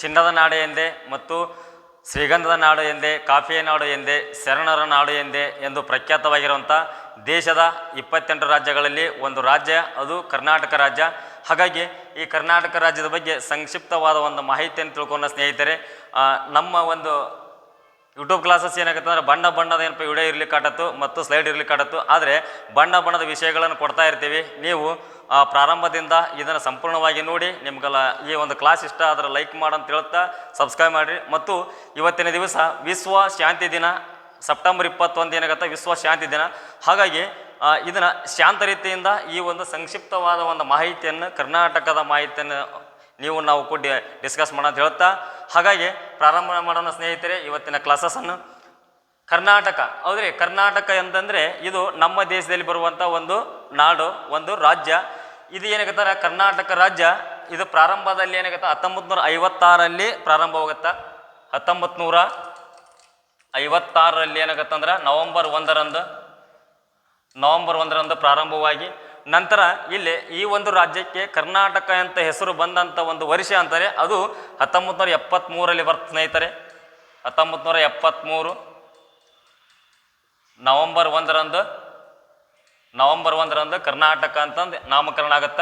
ಚಿನ್ನದ ನಾಡು ಎಂದೇ ಮತ್ತು ಶ್ರೀಗಂಧದ ನಾಡು ಎಂದೇ, ಕಾಫಿಯ ನಾಡು ಎಂದೇ, ಶರಣರ ನಾಡು ಎಂದೇ ಎಂದು ಪ್ರಖ್ಯಾತವಾಗಿರುವಂಥ ದೇಶದ 28 ರಾಜ್ಯಗಳಲ್ಲಿ ಒಂದು ರಾಜ್ಯ ಅದು ಕರ್ನಾಟಕ ರಾಜ್ಯ. ಹಾಗಾಗಿ ಈ ಕರ್ನಾಟಕ ರಾಜ್ಯದ ಬಗ್ಗೆ ಸಂಕ್ಷಿಪ್ತವಾದ ಒಂದು ಮಾಹಿತಿಯನ್ನು ತಿಳ್ಕೊಂಡ ಸ್ನೇಹಿತರೆ, ನಮ್ಮ ಒಂದು ಯೂಟ್ಯೂಬ್ ಕ್ಲಾಸಸ್ ಏನಾಗುತ್ತೆ ಅಂದರೆ ಬಣ್ಣದ ಏನಪ್ಪ ವಿಡಿಯೋ ಇರಲಿಕ್ಕಾಗತ್ತು ಮತ್ತು ಸ್ಲೈಡ್ ಇರಲಿಕ್ಕಾಗತ್ತು. ಆದರೆ ಬಣ್ಣದ ವಿಷಯಗಳನ್ನು ಕೊಡ್ತಾ ಇರ್ತೀವಿ. ನೀವು ಪ್ರಾರಂಭದಿಂದ ಇದನ್ನು ಸಂಪೂರ್ಣವಾಗಿ ನೋಡಿ. ನಿಮಗೆಲ್ಲ ಈ ಒಂದು ಕ್ಲಾಸ್ ಇಷ್ಟ ಆದರೆ ಲೈಕ್ ಮಾಡಂತ ಹೇಳ್ತಾ ಸಬ್ಸ್ಕ್ರೈಬ್ ಮಾಡಿರಿ. ಮತ್ತು ಇವತ್ತಿನ ದಿವಸ ವಿಶ್ವ ಶಾಂತಿ ದಿನ, ಸೆಪ್ಟೆಂಬರ್ 21 ಏನಾಗುತ್ತೆ ವಿಶ್ವ ಶಾಂತಿ ದಿನ. ಹಾಗಾಗಿ ಇದನ್ನು ಶಾಂತ ರೀತಿಯಿಂದ ಈ ಒಂದು ಸಂಕ್ಷಿಪ್ತವಾದ ಒಂದು ಮಾಹಿತಿಯನ್ನು, ಕರ್ನಾಟಕದ ಮಾಹಿತಿಯನ್ನು ನಾವು ಕೊಟ್ಟು ಡಿಸ್ಕಸ್ ಮಾಡೋಂತ ಹೇಳ್ತಾ, ಹಾಗಾಗಿ ಪ್ರಾರಂಭ ಮಾಡೋಣ ಸ್ನೇಹಿತರೆ ಇವತ್ತಿನ ಕ್ಲಾಸಸ್ಸನ್ನು. ಕರ್ನಾಟಕ ಹೌದ್ರಿ, ಕರ್ನಾಟಕ ಅಂತಂದರೆ ಇದು ನಮ್ಮ ದೇಶದಲ್ಲಿ ಬರುವಂಥ ಒಂದು ನಾಡು, ಒಂದು ರಾಜ್ಯ. ಇದು ಏನಾಗತ್ತಾರೆ ಕರ್ನಾಟಕ ರಾಜ್ಯ. ಇದು ಪ್ರಾರಂಭದಲ್ಲಿ ಏನಾಗುತ್ತೆ 1956ರಲ್ಲಿ ಪ್ರಾರಂಭವಾಗುತ್ತಾ. 1956ರಲ್ಲಿ ಏನಾಗತ್ತಂದ್ರೆ ನವೆಂಬರ್ 1ರಂದು ಪ್ರಾರಂಭವಾಗಿ, ನಂತರ ಇಲ್ಲಿ ಈ ಒಂದು ರಾಜ್ಯಕ್ಕೆ ಕರ್ನಾಟಕ ಅಂತ ಹೆಸರು ಬಂದಂಥ ಒಂದು ವರ್ಷ ಅಂತಾರೆ ಅದು 1973ರಲ್ಲಿ ಬರ್ತ ಸ್ನೇಹಿತರೆ. 1973 ನವೆಂಬರ್ 1ರಂದು ಕರ್ನಾಟಕ ಅಂತಂದು ನಾಮಕರಣ ಆಗತ್ತ.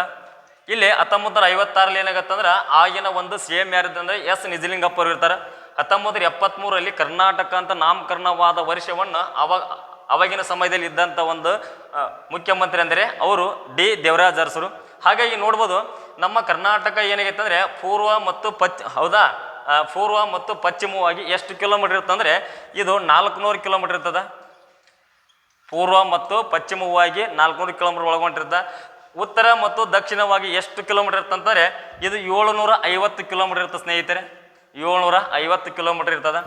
ಇಲ್ಲಿ 1956ರಲ್ಲಿ ಏನಾಗತ್ತಂದ್ರೆ ಆಗಿನ ಒಂದು CM ಯಾರಿದ್ದಂದ್ರೆ ಎಸ್ ನಿಜಲಿಂಗಪ್ಪ ಅವರು ಇರ್ತಾರೆ. 1973ರಲ್ಲಿ ಕರ್ನಾಟಕ ಅಂತ ನಾಮಕರಣವಾದ ವರ್ಷವನ್ನು ಅವಾಗಿನ ಸಮಯದಲ್ಲಿ ಇದ್ದಂಥ ಒಂದು ಮುಖ್ಯಮಂತ್ರಿ ಅಂದರೆ ಅವರು ಡಿ ದೇವರಾಜ್ ಅರಸರು. ಹಾಗಾಗಿ ನೋಡ್ಬೋದು ನಮ್ಮ ಕರ್ನಾಟಕ ಏನಾಗೈತೆ ಅಂದರೆ ಪೂರ್ವ ಮತ್ತು ಪಶ್ಚಿಮವಾಗಿ ಎಷ್ಟು ಕಿಲೋಮೀಟರ್ ಇರ್ತಂದರೆ ಇದು 400 ಕಿಲೋಮೀಟರ್ ಇರ್ತದೆ. ಪೂರ್ವ ಮತ್ತು ಪಶ್ಚಿಮವಾಗಿ 400 ಕಿಲೋಮೀಟರ್ ಒಳಗೊಂಡಿರ್ತದೆ. ಉತ್ತರ ಮತ್ತು ದಕ್ಷಿಣವಾಗಿ ಎಷ್ಟು ಕಿಲೋಮೀಟರ್ ಇರ್ತಂತಾರೆ ಇದು 750 ಕಿಲೋಮೀಟರ್ ಇರ್ತದೆ ಸ್ನೇಹಿತರೆ. 750 ಕಿಲೋಮೀಟರ್ ಇರ್ತದೆ.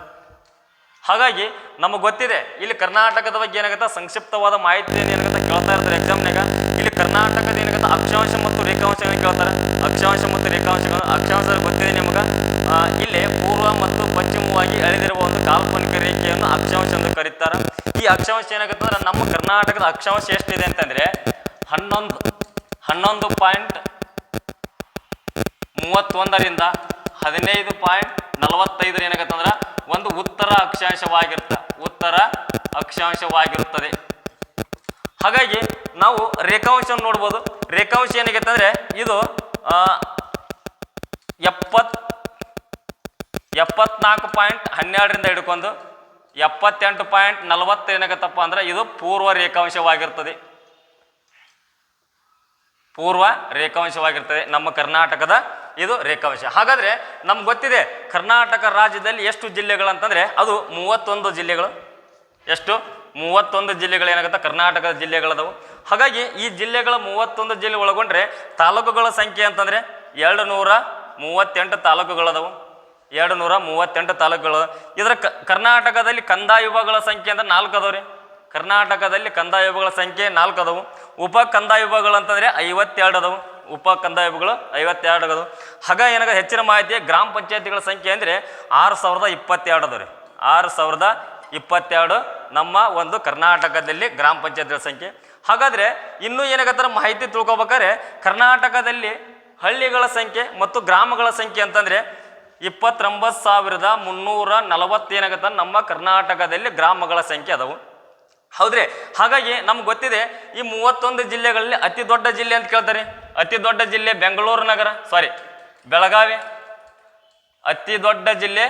ಹಾಗಾಗಿ ನಮಗೆ ಗೊತ್ತಿದೆ ಇಲ್ಲಿ ಕರ್ನಾಟಕದ ಬಗ್ಗೆ ಏನಾಗುತ್ತೆ ಸಂಕ್ಷಿಪ್ತವಾದ ಮಾಹಿತಿಯನ್ನು ಏನಾಗುತ್ತೆ ಕೇಳ್ತಾ ಇರ್ತಾರೆ ಎಕ್ಸಾಮ್ನಾಗ. ಇಲ್ಲಿ ಕರ್ನಾಟಕದ ಏನಾಗುತ್ತೆ ಅಕ್ಷಾಂಶ ಮತ್ತು ರೇಖಾಂಶಗಳನ್ನು ಕೇಳ್ತಾರೆ. ಅಕ್ಷಾಂಶ ಮತ್ತು ರೇಖಾಂಶಗಳು, ಅಕ್ಷಾಂಶ ಗೊತ್ತಿದೆ ನಿಮಗೆ. ಇಲ್ಲಿ ಪೂರ್ವ ಮತ್ತು ಪಶ್ಚಿಮವಾಗಿ ಎಳೆದಿರುವ ಒಂದು ಕಾಲ್ಪನಿಕ ರೇಖೆಯನ್ನು ಅಕ್ಷಾಂಶ ಎಂದು ಕರೀತಾರೆ. ಈ ಅಕ್ಷಾಂಶ ಏನಾಗುತ್ತೆ ಅಂದ್ರೆ ನಮ್ಮ ಕರ್ನಾಟಕದ ಅಕ್ಷಾಂಶ ಎಷ್ಟಿದೆ ಅಂತಂದ್ರೆ 11.31ರಿಂದ 15.45 ಏನಾಗತ್ತಂದ್ರೆ ಒಂದು ಉತ್ತರ ಅಕ್ಷಾಂಶವಾಗಿರುತ್ತದೆ. ಹಾಗಾಗಿ ನಾವು ರೇಖಾಂಶ ನೋಡ್ಬೋದು. ರೇಖಾಂಶ ಏನಾಗೈತೆ ಅಂದ್ರೆ ಇದು 74.12ರಿಂದ ಹಿಡ್ಕೊಂಡು 78.40 ಏನಾಗತ್ತಪ್ಪ ಅಂದ್ರೆ ಇದು ಪೂರ್ವ ರೇಖಾಂಶವಾಗಿರ್ತದೆ. ನಮ್ಮ ಕರ್ನಾಟಕದ ಇದು ರೇಖಾಂಶ. ಹಾಗಾದ್ರೆ ನಮ್ಗೆ ಗೊತ್ತಿದೆ ಕರ್ನಾಟಕ ರಾಜ್ಯದಲ್ಲಿ ಎಷ್ಟು ಜಿಲ್ಲೆಗಳಂತಂದ್ರೆ ಅದು 31 ಜಿಲ್ಲೆಗಳು. ಎಷ್ಟು 31 ಜಿಲ್ಲೆಗಳು ಏನಾಗುತ್ತೆ ಕರ್ನಾಟಕದ ಜಿಲ್ಲೆಗಳದವು. ಹಾಗಾಗಿ ಈ ಜಿಲ್ಲೆಗಳ 31 ಜಿಲ್ಲೆ ಒಳಗೊಂಡ್ರೆ ತಾಲೂಕುಗಳ ಸಂಖ್ಯೆ ಅಂತಂದ್ರೆ 238 ತಾಲೂಕುಗಳದವು. 238 ತಾಲೂಕುಗಳು. ಇದರ ಕರ್ನಾಟಕದಲ್ಲಿ ಕಂದಾಯ ವಿಭಾಗಗಳ ಸಂಖ್ಯೆ ಅಂದ್ರೆ 4 ಅದಾವ್ರಿ. ಕರ್ನಾಟಕದಲ್ಲಿ ಕಂದಾಯ ವಿಭಾಗಗಳ ಸಂಖ್ಯೆ 4 ಅದಾವು. ಉಪ ಕಂದಾಯ ವಿಭಾಗಗಳು ಅಂತಂದ್ರೆ 52 ಅದಾವು. ಉಪ ಕಂದಾಯ ವಿಭಾಗಗಳು 52 ಅದಾವು. ಹಾಗ ಏನಾಗ ಹೆಚ್ಚಿನ ಮಾಹಿತಿ ಗ್ರಾಮ ಪಂಚಾಯತಿಗಳ ಸಂಖ್ಯೆ ಅಂದರೆ 6022 ಅದಾವ್ರಿ. 6022 ನಮ್ಮ ಒಂದು ಕರ್ನಾಟಕದಲ್ಲಿ ಗ್ರಾಮ ಪಂಚಾಯತಿಗಳ ಸಂಖ್ಯೆ. ಹಾಗಾದ್ರೆ ಇನ್ನೂ ಏನಾಗತ್ತಾರೆ ಮಾಹಿತಿ ತಿಳ್ಕೊಬೇಕಾದ್ರೆ ಕರ್ನಾಟಕದಲ್ಲಿ ಹಳ್ಳಿಗಳ ಸಂಖ್ಯೆ ಮತ್ತು ಗ್ರಾಮಗಳ ಸಂಖ್ಯೆ ಅಂತಂದ್ರೆ 29,340 ಏನಾಗತ್ತ ನಮ್ಮ ಕರ್ನಾಟಕದಲ್ಲಿ ಗ್ರಾಮಗಳ ಸಂಖ್ಯೆ ಅದಾವು. ಹೌದ್ರಿ. ಹಾಗಾಗಿ ನಮ್ಗೆ ಗೊತ್ತಿದೆ ಈ 31 ಜಿಲ್ಲೆಗಳಲ್ಲಿ ಅತಿ ದೊಡ್ಡ ಜಿಲ್ಲೆ ಅಂತ ಕೇಳ್ತಾರೆ. ಅತಿ ದೊಡ್ಡ ಜಿಲ್ಲೆ ಬೆಳಗಾವಿ. ಅತಿ ದೊಡ್ಡ ಜಿಲ್ಲೆ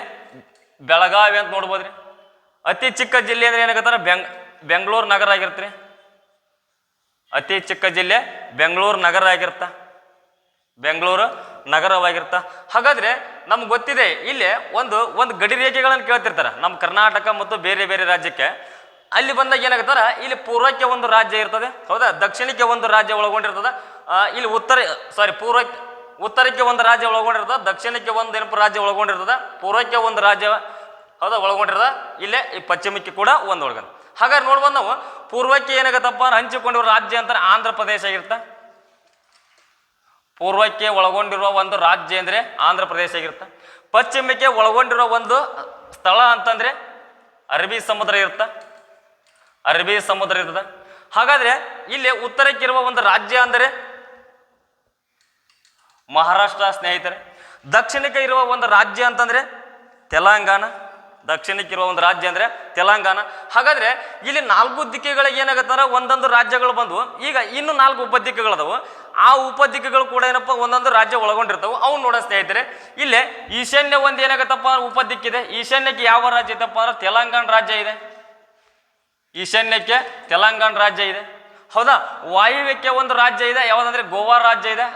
ಬೆಳಗಾವಿ ಅಂತ ನೋಡ್ಬೋದ್ರಿ. ಅತಿ ಚಿಕ್ಕ ಜಿಲ್ಲೆ ಅಂದ್ರೆ ಏನಾಗತ್ತಾರೆ ಬೆಂಗಳೂರು ನಗರ ಆಗಿರ್ತ್ರಿ. ಅತಿ ಚಿಕ್ಕ ಜಿಲ್ಲೆ ಬೆಂಗಳೂರು ನಗರವಾಗಿರ್ತ. ಹಾಗಾದ್ರೆ ನಮ್ಗೆ ಗೊತ್ತಿದೆ ಇಲ್ಲಿ ಒಂದು ಗಡಿ ರೇಖೆಗಳನ್ನು ಕೇಳ್ತಿರ್ತಾರೆ ನಮ್ಮ ಕರ್ನಾಟಕ ಮತ್ತು ಬೇರೆ ಬೇರೆ ರಾಜ್ಯಕ್ಕೆ. ಅಲ್ಲಿ ಬಂದಾಗ ಏನಾಗುತ್ತಾರ ಇಲ್ಲಿ ಪೂರ್ವಕ್ಕೆ ಒಂದು ರಾಜ್ಯ ಇರ್ತದೆ, ಹೌದಾ, ದಕ್ಷಿಣಕ್ಕೆ ಒಂದು ರಾಜ್ಯ ಒಳಗೊಂಡಿರ್ತದೆ. ಇಲ್ಲಿ ಉತ್ತರಕ್ಕೆ ಒಂದು ರಾಜ್ಯ ಒಳಗೊಂಡಿರ್ತದೆ, ದಕ್ಷಿಣಕ್ಕೆ ಒಂದು ರಾಜ್ಯ ಒಳಗೊಂಡಿರ್ತದೆ, ಪೂರ್ವಕ್ಕೆ ಒಂದು ರಾಜ್ಯ ಹೌದಾ ಒಳಗೊಂಡಿರ್ತದೆ, ಇಲ್ಲೇ ಈ ಪಶ್ಚಿಮಕ್ಕೆ ಕೂಡ ಒಂದು ಒಳಗೊಂಡು. ಹಾಗಾದ್ರೆ ನೋಡ್ಬೋದು ನಾವು ಪೂರ್ವಕ್ಕೆ ಏನಾಗತ್ತಪ್ಪ ಹಂಚಿಕೊಂಡಿರೋ ರಾಜ್ಯ ಅಂತಾರೆ ಆಂಧ್ರ ಪ್ರದೇಶ ಆಗಿರ್ತ. ಪೂರ್ವಕ್ಕೆ ಒಳಗೊಂಡಿರುವ ಒಂದು ರಾಜ್ಯ ಅಂದರೆ ಆಂಧ್ರ ಪ್ರದೇಶ ಆಗಿರ್ತ. ಪಶ್ಚಿಮಕ್ಕೆ ಒಳಗೊಂಡಿರೋ ಒಂದು ಸ್ಥಳ ಅಂತಂದ್ರೆ ಅರಬ್ಬಿ ಸಮುದ್ರ ಇರ್ತದೆ. ಹಾಗಾದ್ರೆ ಇಲ್ಲಿ ಉತ್ತರಕ್ಕಿರುವ ಒಂದು ರಾಜ್ಯ ಅಂದರೆ ಮಹಾರಾಷ್ಟ್ರ ಸ್ನೇಹಿತರೆ. ದಕ್ಷಿಣಕ್ಕೆ ಇರುವ ಒಂದು ರಾಜ್ಯ ಅಂತಂದರೆ ತೆಲಂಗಾಣ. ದಕ್ಷಿಣಕ್ಕಿರುವ ಒಂದು ರಾಜ್ಯ ಅಂದರೆ ತೆಲಂಗಾಣ. ಹಾಗಾದರೆ ಇಲ್ಲಿ 4 ದಿಕ್ಕುಗಳಿಗೆ ಏನಾಗತ್ತಂದ್ರೆ ಒಂದೊಂದು ರಾಜ್ಯಗಳು ಬಂದವು. ಈಗ ಇನ್ನು 4 ಉಪದಿಕ್ಕುಗಳದವು. ಆ ಉಪದಿಕ್ಕುಗಳು ಕೂಡ ಏನಪ್ಪ ಒಂದೊಂದು ರಾಜ್ಯ ಒಳಗೊಂಡಿರ್ತಾವೆ. ಅವು ನೋಡೋ ಸ್ನೇಹಿತರೆ, ಇಲ್ಲೇ ಈಶಾನ್ಯ ಒಂದು ಏನಾಗತ್ತಪ್ಪ ಉಪದಿಕ್ಕಿದೆ. ಈಶಾನ್ಯಕ್ಕೆ ಯಾವ ರಾಜ್ಯ ಇದಪ್ಪ ಅಂದ್ರೆ ತೆಲಂಗಾಣ ರಾಜ್ಯ ಇದೆ. ಈಶಾನ್ಯಕ್ಕೆ ತೆಲಂಗಾಣ ರಾಜ್ಯ ಇದೆ. ಹೌದಾ? ವಾಯುವ್ಯಕ್ಕೆ ಒಂದು ರಾಜ್ಯ ಇದೆ. ಯಾವುದಂದ್ರೆ ಗೋವಾ ರಾಜ್ಯ ಇದೆ.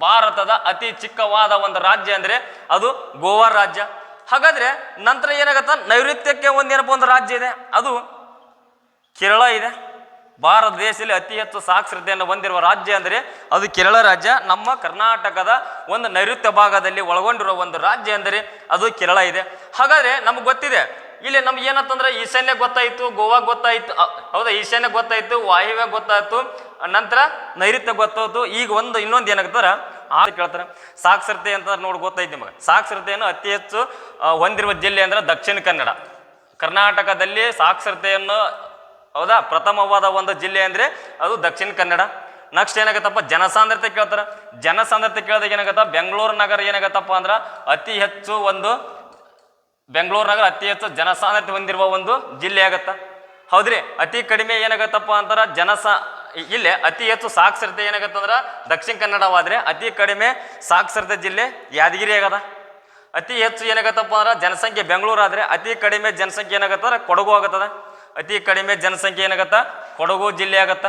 ಭಾರತದ ಅತಿ ಚಿಕ್ಕವಾದ ಒಂದು ರಾಜ್ಯ ಅಂದರೆ ಅದು ಗೋವಾ ರಾಜ್ಯ. ಹಾಗಾದ್ರೆ ನಂತರ ಏನಾಗತ್ತ, ನೈಋತ್ಯಕ್ಕೆ ಒಂದೇನಪ್ಪ ಒಂದು ರಾಜ್ಯ ಇದೆ, ಅದು ಕೇರಳ ಇದೆ. ಭಾರತ ದೇಶದಲ್ಲಿ ಅತಿ ಹೆಚ್ಚು ಸಾಕ್ಷರತೆಯನ್ನು ಹೊಂದಿರುವ ರಾಜ್ಯ ಅಂದರೆ ಅದು ಕೇರಳ ರಾಜ್ಯ. ನಮ್ಮ ಕರ್ನಾಟಕದ ಒಂದು ನೈಋತ್ಯ ಭಾಗದಲ್ಲಿ ಒಳಗೊಂಡಿರುವ ಒಂದು ರಾಜ್ಯ ಅಂದರೆ ಅದು ಕೇರಳ ಇದೆ. ಹಾಗಾದ್ರೆ ನಮ್ಗೆ ಗೊತ್ತಿದೆ, ಇಲ್ಲಿ ನಮ್ಗೆ ಏನಂತಂದ್ರೆ ಈಶಾನ್ಯ ಗೊತ್ತಾಯಿತು, ಗೋವಾ ಗೊತ್ತಾಯಿತು, ಹೌದಾ, ಈಶಾನ್ಯ ಗೊತ್ತಾಯಿತು, ವಾಯುವ್ಯ ಗೊತ್ತಾಯ್ತು, ನಂತರ ನೈಋತ್ಯ ಗೊತ್ತಾಯ್ತು. ಈಗ ಇನ್ನೊಂದು ಏನಾಗ್ತಾರ ಕೇಳ್ತಾರೆ ಸಾಕ್ಷರತೆ ಅಂತ ನೋಡಿ ಗೊತ್ತೈತಿ ನಿಮಗೆ. ಸಾಕ್ಷರತೆಯನ್ನು ಅತಿ ಹೆಚ್ಚು ಹೊಂದಿರುವ ಜಿಲ್ಲೆ ಅಂದ್ರೆ ದಕ್ಷಿಣ ಕನ್ನಡ. ಕರ್ನಾಟಕದಲ್ಲಿ ಸಾಕ್ಷರತೆಯನ್ನು, ಹೌದಾ, ಪ್ರಥಮವಾದ ಒಂದು ಜಿಲ್ಲೆ ಅಂದರೆ ಅದು ದಕ್ಷಿಣ ಕನ್ನಡ. ನೆಕ್ಸ್ಟ್ ಏನಾಗತ್ತಪ್ಪ, ಜನಸಾಂದ್ರತೆ ಕೇಳ್ತಾರೆ. ಜನಸಾಂದ್ರತೆ ಕೇಳಿದಾಗ ಏನಾಗತ್ತ, ಬೆಂಗಳೂರು ನಗರ ಏನಾಗತ್ತಪ್ಪ ಅಂದ್ರೆ ಅತಿ ಹೆಚ್ಚು ಬೆಂಗಳೂರು ನಗರ ಅತಿ ಹೆಚ್ಚು ಜನಸಾಂದ್ರತೆ ಹೊಂದಿರುವ ಒಂದು ಜಿಲ್ಲೆ ಆಗತ್ತ. ಹೌದ್ರಿ? ಅತಿ ಕಡಿಮೆ ಏನಾಗತ್ತಪ್ಪ ಅಂತಾರ ಇಲ್ಲೇ ಅತಿ ಹೆಚ್ಚು ಸಾಕ್ಷರತೆ ಏನಾಗತ್ತಂದ್ರೆ ದಕ್ಷಿಣ ಕನ್ನಡವಾದರೆ ಅತಿ ಕಡಿಮೆ ಸಾಕ್ಷರತೆ ಜಿಲ್ಲೆ ಯಾದಗಿರಿ ಆಗದ. ಅತಿ ಹೆಚ್ಚು ಏನಾಗತ್ತಪ್ಪ ಅಂದ್ರೆ ಜನಸಂಖ್ಯೆ ಬೆಂಗಳೂರು ಆದರೆ ಅತಿ ಕಡಿಮೆ ಜನಸಂಖ್ಯೆ ಏನಾಗತ್ತಂದ್ರೆ ಕೊಡಗು ಆಗತ್ತದ. ಅತಿ ಕಡಿಮೆ ಜನಸಂಖ್ಯೆ ಏನಾಗತ್ತ, ಕೊಡಗು ಜಿಲ್ಲೆ ಆಗತ್ತ.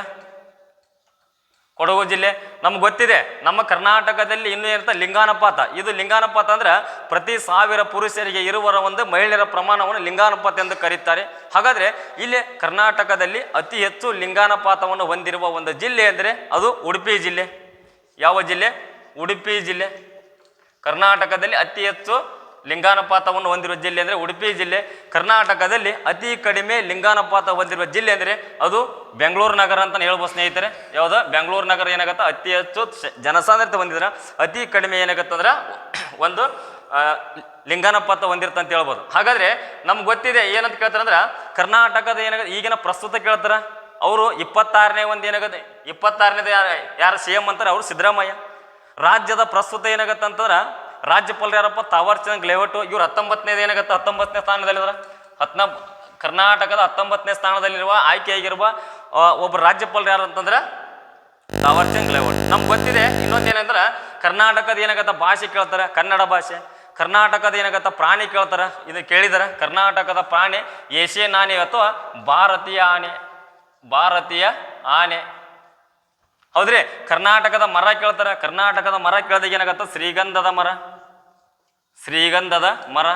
ಕೊಡಗು ಜಿಲ್ಲೆ ನಮ್ಗೆ ಗೊತ್ತಿದೆ. ನಮ್ಮ ಕರ್ನಾಟಕದಲ್ಲಿ ಇನ್ನೂ ಇರುತ್ತೆ ಲಿಂಗಾನುಪಾತ. ಇದು ಲಿಂಗಾನುಪಾತ ಅಂದ್ರೆ ಪ್ರತಿ 1000 ಪುರುಷರಿಗೆ ಇರುವ ಒಂದು ಮಹಿಳೆಯರ ಪ್ರಮಾಣವನ್ನು ಲಿಂಗಾನುಪಾತ ಎಂದು ಕರೀತಾರೆ. ಹಾಗಾದರೆ ಇಲ್ಲಿ ಕರ್ನಾಟಕದಲ್ಲಿ ಅತಿ ಹೆಚ್ಚು ಲಿಂಗಾನುಪಾತವನ್ನು ಹೊಂದಿರುವ ಒಂದು ಜಿಲ್ಲೆ ಅಂದರೆ ಅದು ಉಡುಪಿ ಜಿಲ್ಲೆ. ಯಾವ ಜಿಲ್ಲೆ? ಉಡುಪಿ ಜಿಲ್ಲೆ. ಕರ್ನಾಟಕದಲ್ಲಿ ಅತಿ ಹೆಚ್ಚು ಲಿಂಗಾನುಪಾತವನ್ನು ಹೊಂದಿರುವ ಜಿಲ್ಲೆ ಅಂದರೆ ಉಡುಪಿ ಜಿಲ್ಲೆ. ಕರ್ನಾಟಕದಲ್ಲಿ ಅತಿ ಕಡಿಮೆ ಲಿಂಗಾನುಪಾತ ಹೊಂದಿರುವ ಜಿಲ್ಲೆ ಅಂದರೆ ಅದು ಬೆಂಗಳೂರು ನಗರ ಅಂತ ಹೇಳ್ಬೋದು ಸ್ನೇಹಿತರೆ. ಯಾವುದು? ಬೆಂಗಳೂರು ನಗರ ಏನಾಗತ್ತ ಅತಿ ಹೆಚ್ಚು ಜನಸಾಂದ್ರತೆ ಹೊಂದಿದ್ರೆ ಅತಿ ಕಡಿಮೆ ಏನಾಗತ್ತಂದ್ರೆ ಒಂದು ಲಿಂಗಾನುಪಾತ ಹೊಂದಿರ್ತ ಅಂತ ಹೇಳ್ಬೋದು. ಹಾಗಾದ್ರೆ ನಮ್ಗೆ ಗೊತ್ತಿದೆ ಏನಂತ ಕೇಳ್ತಾರೆ ಅಂದ್ರೆ ಕರ್ನಾಟಕದ ಏನಾಗುತ್ತೆ ಈಗಿನ ಪ್ರಸ್ತುತ ಕೇಳ್ತಾರೆ ಅವರು 26ನೇ ಒಂದು ಏನಾಗುತ್ತೆ 26ನೇದು ಯಾರು CM ಅಂತಾರೆ ಅವರು ಸಿದ್ದರಾಮಯ್ಯ. ರಾಜ್ಯದ ಪ್ರಸ್ತುತ ಏನಾಗತ್ತೆ ಅಂತಂದ್ರೆ ರಾಜ್ಯಪಾಲರು ಯಾರಪ್ಪ ತಾವರ್ ಚಂದ್ ಗೆಹ್ಲೋಟ್. ಇವ್ರು 19ನೇದು ಏನಾಗುತ್ತೆ 19ನೇ ಸ್ಥಾನದಲ್ಲಿದ್ದಾರೆ. ಕರ್ನಾಟಕದ 19ನೇ ಸ್ಥಾನದಲ್ಲಿರುವ ಆಯ್ಕೆಯಾಗಿರುವ ಒಬ್ಬ ರಾಜ್ಯಪಾಲರು ಯಾರು ಅಂತಂದ್ರೆ ತಾವರ್ ಚಂದ್ ಗೆಹ್ಲೋಟ್. ನಮ್ಗೆ ಗೊತ್ತಿದೆ ಇನ್ನೊಂದು ಏನಂದ್ರೆ ಕರ್ನಾಟಕದ ಏನಾಗತ್ತ ಭಾಷೆ ಕೇಳ್ತಾರೆ ಕನ್ನಡ ಭಾಷೆ. ಕರ್ನಾಟಕದ ಏನಾಗತ್ತ ಪ್ರಾಣಿ ಕೇಳ್ತಾರೆ. ಇದು ಕೇಳಿದಾರೆ. ಕರ್ನಾಟಕದ ಪ್ರಾಣಿ ಏಷ್ಯನ್ ಆನೆ ಅಥವಾ ಭಾರತೀಯ ಆನೆ. ಭಾರತೀಯ ಆನೆ. ಹೌದ್ರಿ? ಕರ್ನಾಟಕದ ಮರ ಕೇಳ್ತಾರೆ. ಕರ್ನಾಟಕದ ಮರ ಕೇಳಿದಾಗ ಏನಾಗತ್ತ ಶ್ರೀಗಂಧದ ಮರ. ಶ್ರೀಗಂಧದ ಮರ.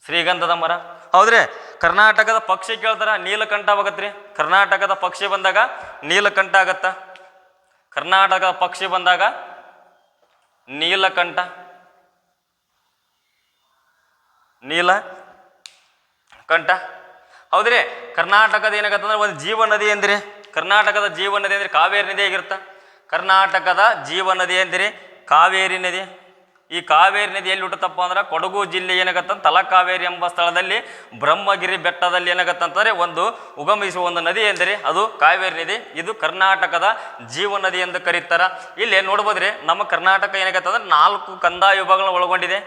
ಶ್ರೀಗಂಧದ ಮರ. ಹೌದ್ರಿ? ಕರ್ನಾಟಕದ ಪಕ್ಷಿ ಕೇಳ್ತಾರ ನೀಲಕಂಠವಾಗತ್ರಿ. ಕರ್ನಾಟಕದ ಪಕ್ಷಿ ಬಂದಾಗ ನೀಲಕಂಠ ಆಗತ್ತ. ಕರ್ನಾಟಕದ ಪಕ್ಷಿ ಬಂದಾಗ ನೀಲಕಂಠ. ನೀಲಕಂಠ. ಹೌದ್ರಿ? ಕರ್ನಾಟಕದ ಏನಾಗತ್ತಂದ್ರೆ ಒಂದು ಜೀವ ನದಿ ಎಂದ್ರಿ. ಕರ್ನಾಟಕದ ಜೀವ ನದಿ ಅಂದರೆ ಕಾವೇರಿ ನದಿ ಆಗಿರುತ್ತೆ. ಕರ್ನಾಟಕದ ಜೀವ ನದಿ ಎಂದರೆ ಕಾವೇರಿ ನದಿ. ಈ ಕಾವೇರಿ ನದಿ ಎಲ್ಲಿ ಹುಟ್ಟುತ್ತಪ್ಪ ಅಂದ್ರೆ ಕೊಡಗು ಜಿಲ್ಲೆ ಏನಾಗತ್ತ ತಲಕಾವೇರಿ ಎಂಬ ಸ್ಥಳದಲ್ಲಿ ಬ್ರಹ್ಮಗಿರಿ ಬೆಟ್ಟದಲ್ಲಿ ಏನಾಗತ್ತಂತಂದರೆ ಒಂದು ಉಗಮಿಸುವ ಒಂದು ನದಿ ಎಂದರೆ ಅದು ಕಾವೇರಿ ನದಿ. ಇದು ಕರ್ನಾಟಕದ ಜೀವ ನದಿ ಎಂದು ಕರೀತಾರ. ಇಲ್ಲಿ ನೋಡ್ಬೋದ್ರಿ ನಮ್ಮ ಕರ್ನಾಟಕ ಏನಾಗತ್ತಂದ್ರೆ 4 ಕಂದಾಯ ವಿಭಾಗಗಳನ್ನ ಒಳಗೊಂಡಿದೆ.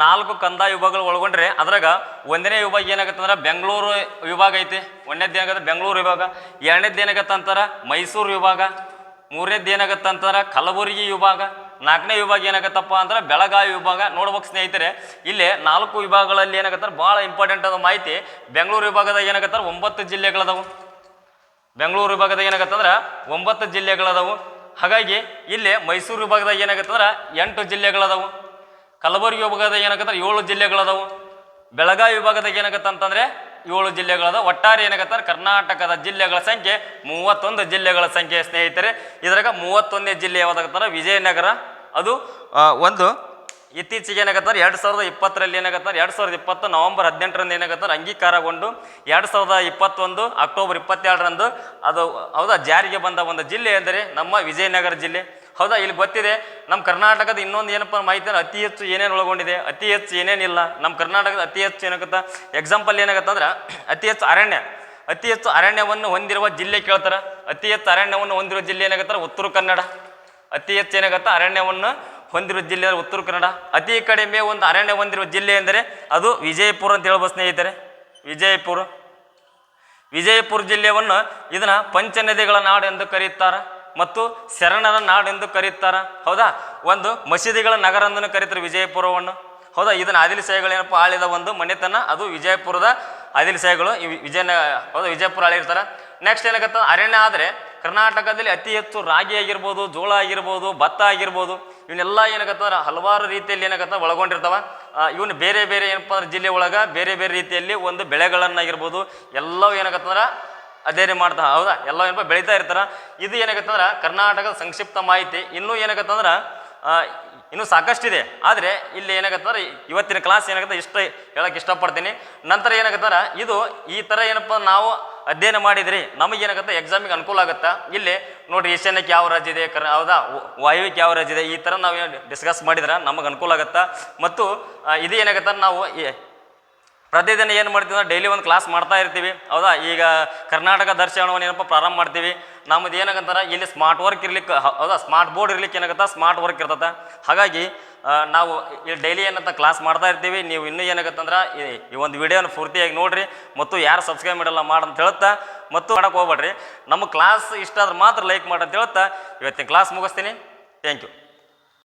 4 ಕಂದಾಯ ವಿಭಾಗಗಳು ಒಳಗೊಂಡ್ರೆ ಅದ್ರಾಗ 1ನೇ ವಿಭಾಗ ಏನಾಗತ್ತಂದ್ರೆ ಬೆಂಗಳೂರು ವಿಭಾಗ ಐತಿ. 1ನೇದ್ದು ಏನಾಗತ್ತೆ ಬೆಂಗಳೂರು ವಿಭಾಗ. 2ನೇದ್ದು ಏನಾಗತ್ತಂತಾರೆ ಮೈಸೂರು ವಿಭಾಗ. 3ನೇದ್ದು ಏನಾಗತ್ತಂತಾರೆ ಕಲಬುರಗಿ ವಿಭಾಗ. 4ನೇ ವಿಭಾಗ ಏನಾಗತ್ತಪ್ಪ ಅಂದ್ರೆ ಬೆಳಗಾವಿ ವಿಭಾಗ. ನೋಡ್ಬೇಕು ಸ್ನೇಹಿತರೆ, ಇಲ್ಲಿ 4 ವಿಭಾಗಗಳಲ್ಲಿ ಏನಾಗತ್ತಾರೆ ಭಾಳ ಇಂಪಾರ್ಟೆಂಟ್ ಆದ ಮಾಹಿತಿ. ಬೆಂಗಳೂರು ವಿಭಾಗದಾಗ ಏನಾಗತ್ತಾರೆ 9 ಜಿಲ್ಲೆಗಳದಾವು. ಬೆಂಗಳೂರು ವಿಭಾಗದಾಗ ಏನಾಗತ್ತಂದ್ರೆ 9 ಜಿಲ್ಲೆಗಳದಾವು. ಹಾಗಾಗಿ ಇಲ್ಲಿ ಮೈಸೂರು ವಿಭಾಗದಾಗ ಏನಾಗತ್ತಂದ್ರೆ 8 ಜಿಲ್ಲೆಗಳದಾವು. ಕಲಬುರಗಿ ವಿಭಾಗದಾಗ ಏನಾಗತ್ತಾರೆ 7 ಜಿಲ್ಲೆಗಳದಾವು. ಬೆಳಗಾವಿ ವಿಭಾಗದಾಗ ಏನಾಗತ್ತಂತಂದ್ರೆ 7 ಜಿಲ್ಲೆಗಳದಾವು. ಒಟ್ಟಾರೆ ಏನಾಗತ್ತಾರೆ ಕರ್ನಾಟಕದ ಜಿಲ್ಲೆಗಳ ಸಂಖ್ಯೆ 31 ಜಿಲ್ಲೆಗಳ ಸಂಖ್ಯೆ ಸ್ನೇಹಿತರೆ. ಇದ್ರಾಗ 31ನೇ ಜಿಲ್ಲೆ ಯಾವ್ದಾಗತ್ತಾರೆ ವಿಜಯನಗರ. ಅದು ಒಂದು ಇತ್ತೀಚೆಗೆ ಏನಾಗತ್ತಾರೆ 2020ರಲ್ಲಿ ಏನಾಗತ್ತಾರೆ 2020 ನವೆಂಬರ್ 18ರಂದು ಏನಾಗತ್ತಾರೆ ಅಂಗೀಕಾರಗೊಂಡು 2021 ಅಕ್ಟೋಬರ್ 22ರಂದು ಅದು ಹೌದಾ ಜಾರಿಗೆ ಬಂದ ಒಂದು ಜಿಲ್ಲೆ ಎಂದರೆ ನಮ್ಮ ವಿಜಯನಗರ ಜಿಲ್ಲೆ. ಹೌದಾ? ಇಲ್ಲಿ ಗೊತ್ತಿದೆ ನಮ್ಮ ಕರ್ನಾಟಕದ ಇನ್ನೊಂದು ಏನಪ್ಪ ಮಾಹಿತಿ ಅತಿ ಹೆಚ್ಚು ಏನೇನು ಒಳಗೊಂಡಿದೆ, ಅತಿ ಹೆಚ್ಚು ಏನೇನಿಲ್ಲ. ನಮ್ಮ ಕರ್ನಾಟಕದ ಅತಿ ಹೆಚ್ಚು ಏನಾಗತ್ತ ಎಕ್ಸಾಂಪಲ್ ಏನಾಗತ್ತಂದ್ರೆ ಅತಿ ಹೆಚ್ಚು ಅರಣ್ಯ. ಅತಿ ಹೆಚ್ಚು ಅರಣ್ಯವನ್ನು ಹೊಂದಿರುವ ಜಿಲ್ಲೆ ಕೇಳ್ತಾರೆ. ಅತಿ ಹೆಚ್ಚು ಅರಣ್ಯವನ್ನು ಹೊಂದಿರುವ ಜಿಲ್ಲೆ ಏನಾಗತ್ತಾರೆ ಉತ್ತರ ಕನ್ನಡ. ಅತಿ ಹೆಚ್ಚು ಏನಾಗತ್ತ ಅರಣ್ಯವನ್ನು ಹೊಂದಿರುವ ಜಿಲ್ಲೆ ಉತ್ತರ ಕನ್ನಡ. ಅತಿ ಕಡಿಮೆ ಒಂದು ಅರಣ್ಯ ಹೊಂದಿರುವ ಜಿಲ್ಲೆ ಎಂದರೆ ಅದು ವಿಜಯಪುರ ಅಂತ ಹೇಳ್ಬೋದು ಸ್ನೇಹಿತರೆ. ವಿಜಯಪುರ ಜಿಲ್ಲೆಯನ್ನು ಇದನ್ನ ಪಂಚನದಿಗಳ ನಾಡು ಎಂದು ಕರೆಯುತ್ತಾರೆ ಮತ್ತು ಶರಣರ ನಾಡು ಎಂದು ಕರೆಯುತ್ತಾರೆ. ಹೌದಾ, ಒಂದು ಮಸೀದಿಗಳ ನಗರ ಎಂದು ಕರೀತಾರೆ ವಿಜಯಪುರವನ್ನು. ಹೌದಾ, ಇದನ್ನ ಆದಿಲ್ಶಾಹಿಗಳೇನಪ್ಪ ಆಳಿದ ಒಂದು ಮನೆತನ, ಅದು ವಿಜಯಪುರದ ಆದಿಲ್ಶಾಹಿಗಳು ಹೌದಾ ವಿಜಯಪುರ ಆಳಿರ್ತಾರೆ. ನೆಕ್ಸ್ಟ್ ಏನಾಗತ್ತ, ಅರಣ್ಯ ಆದರೆ ಕರ್ನಾಟಕದಲ್ಲಿ ಅತಿ ಹೆಚ್ಚು ರಾಗಿ ಆಗಿರ್ಬೋದು, ಜೋಳ ಆಗಿರ್ಬೋದು, ಭತ್ತ ಆಗಿರ್ಬೋದು, ಇವನ್ನೆಲ್ಲ ಏನಾಗತ್ತಂದ್ರೆ ಹಲವಾರು ರೀತಿಯಲ್ಲಿ ಏನಾಗತ್ತ ಒಳಗೊಂಡಿರ್ತಾವ. ಇವನು ಬೇರೆ ಬೇರೆ ಏನಪ್ಪ ಅಂದ್ರೆ ಜಿಲ್ಲೆ ಒಳಗೆ ಬೇರೆ ಬೇರೆ ರೀತಿಯಲ್ಲಿ ಒಂದು ಬೆಳೆಗಳನ್ನಾಗಿರ್ಬೋದು ಎಲ್ಲವೂ ಏನಾಗತ್ತಂದ್ರೆ ಅಧ್ಯಯನ ಮಾಡ್ತಾ. ಹೌದಾ, ಎಲ್ಲ ಏನಪ್ಪ ಬೆಳೀತಾ ಇರ್ತಾರ. ಇದು ಏನಾಗತ್ತಂದ್ರೆ ಕರ್ನಾಟಕದ ಸಂಕ್ಷಿಪ್ತ ಮಾಹಿತಿ. ಇನ್ನೂ ಏನಾಗತ್ತಂದ್ರೆ ಇನ್ನೂ ಸಾಕಷ್ಟಿದೆ. ಆದರೆ ಇಲ್ಲಿ ಏನಾಗತ್ತಂದ್ರೆ ಇವತ್ತಿನ ಕ್ಲಾಸ್ ಏನಾಗುತ್ತೆ ಇಷ್ಟ ಹೇಳಕ್ಕೆ ಇಷ್ಟಪಡ್ತೀನಿ. ನಂತರ ಏನಾಗತ್ತಾರ ಇದು ಈ ಥರ ಏನಪ್ಪ ನಾವು ಅಧ್ಯಯನ ಮಾಡಿದ್ರಿ ನಮಗೇನಾಗುತ್ತೆ ಎಕ್ಸಾಮಿಗೆ ಅನುಕೂಲ ಆಗುತ್ತಾ. ಇಲ್ಲಿ ನೋಡಿರಿ, ಈಶಾನ್ಯಕ್ಕೆ ಯಾವ ರಾಜ್ಯ ಇದೆ, ಹೌದಾ, ವಾಯುವ್ಯಕ್ಕೆ ಯಾವ ರಾಜ್ಯ ಇದೆ, ಈ ಥರ ನಾವು ಡಿಸ್ಕಸ್ ಮಾಡಿದ್ರೆ ನಮಗೆ ಅನುಕೂಲ ಆಗುತ್ತಾ. ಮತ್ತು ಇದು ಏನಾಗತ್ತ ನಾವು ಪ್ರತಿದಿನ ಏನು ಮಾಡ್ತೀವಿ ಅಂದ್ರೆ ಡೈಲಿ ಒಂದು ಕ್ಲಾಸ್ ಮಾಡ್ತಾ ಇರ್ತೀವಿ. ಹೌದಾ, ಈಗ ಕರ್ನಾಟಕ ದರ್ಶನವನ್ನು ಏನಪ್ಪ ಪ್ರಾರಂಭ ಮಾಡ್ತೀವಿ. ನಮ್ಮದು ಏನಾಗಂತಾರೆ ಇಲ್ಲಿ ಸ್ಮಾರ್ಟ್ ವರ್ಕ್ ಇರ್ಲಿಕ್ಕೆ, ಹೌದಾ, ಸ್ಮಾರ್ಟ್ ಬೋರ್ಡ್ ಇರ್ಲಿಕ್ಕೆ ಏನಾಗತ್ತ ಸ್ಮಾರ್ಟ್ ವರ್ಕ್ ಇರ್ತದೆ. ಹಾಗಾಗಿ ನಾವು ಇಲ್ಲಿ ಡೈಲಿ ಏನಂತ ಕ್ಲಾಸ್ ಮಾಡ್ತಾ ಇರ್ತೀವಿ. ನೀವು ಇನ್ನೂ ಏನಾಗತ್ತಂದ್ರೆ ಈ ಒಂದು ವಿಡಿಯೋನ ಪೂರ್ತಿಯಾಗಿ ನೋಡಿರಿ ಮತ್ತು ಯಾರು ಸಬ್ಸ್ಕ್ರೈಬ್ ಮಾಡಲ್ಲ ಮಾಡಂತ ಹೇಳ್ತಾ ಮತ್ತು ಮಾಡಕ್ಕೆ ಹೋಗ್ಬೇಡ್ರಿ. ನಮ್ಮ ಕ್ಲಾಸ್ ಇಷ್ಟ ಆದ್ರೆ ಮಾತ್ರ ಲೈಕ್ ಮಾಡಂತ ಹೇಳ್ತಾ ಇವತ್ತಿನ ಕ್ಲಾಸ್ ಮುಗಿಸ್ತೀನಿ. Thank you.